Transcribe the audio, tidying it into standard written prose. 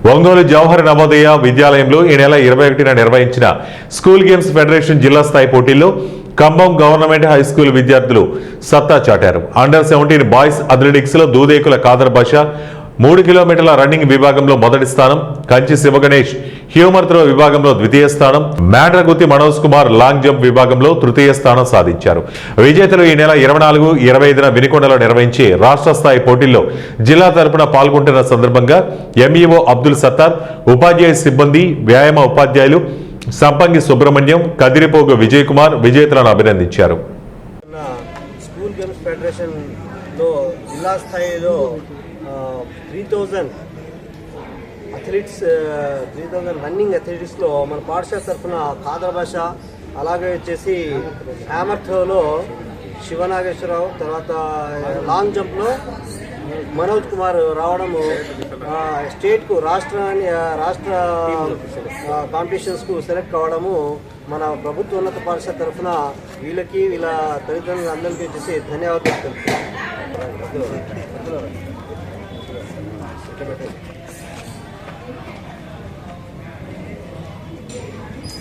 ఒంగోలు జవహర్ నవోదయ విద్యాలయంలో ఈ నెల 21న నిర్వహించిన స్కూల్ గేమ్స్ ఫెడరేషన్ జిల్లా స్థాయి పోటీల్లో ఖమ్మం గవర్నమెంట్ హై స్కూల్ విద్యార్థులు సత్తా చాటారు. అండర్ 17 బాయ్స్ అథ్లెటిక్స్ లో దూదేకుల ఖాదర్ బాషా 3 కిలోమీటర్ల రన్నింగ్ విభాగంలో మొదటి స్థానం, కంచి శివగణేష్ హ్యూమర్ త్రో విభాగంలో ద్వితీయ స్థానం, మేడ్రగుత్తి మనోజ్ కుమార్ లాంగ్ జంప్ విభాగంలో తృతీయ స్థానం సాధించారు. విజేతలు ఈ నెల 24, 25న వినుకొండలో నిర్వహించే రాష్ట్ర స్థాయి పోటీల్లో జిల్లా తరపున పాల్గొంటున్న సందర్భంగా ఎంఈఓ అబ్దుల్ సత్తార్, ఉపాధ్యాయ సిబ్బంది, వ్యాయామ ఉపాధ్యాయులు సంపంగి సుబ్రహ్మణ్యం, కదిరిపోగు విజయ్ కుమార్ విజేతలను అభినందించారు. స్కూల్ గేమ్స్ ఫెడరేషన్ లో జిల్లా స్థాయిలో 3000 రన్నింగ్ అథ్లెటిక్స్లో మన పాఠశాల తరఫున ఖాదర్ బాషా, అలాగే వచ్చేసి హ్యామర్ థ్రోలో శివనాగేశ్వరరావు, తర్వాత లాంగ్ జంప్లో మనోజ్ కుమార్ రావడము స్టేట్కు రాష్ట్ర కాంపిటీషన్స్కు సెలెక్ట్ కావడము మన ప్రభుత్వ ఉన్నత పాఠశాల తరఫున వీళ్ళకి వీళ్ళ తల్లిదండ్రులు అందరికీ వచ్చేసి ధన్యవాదాలు తెలుపుతున్నాను.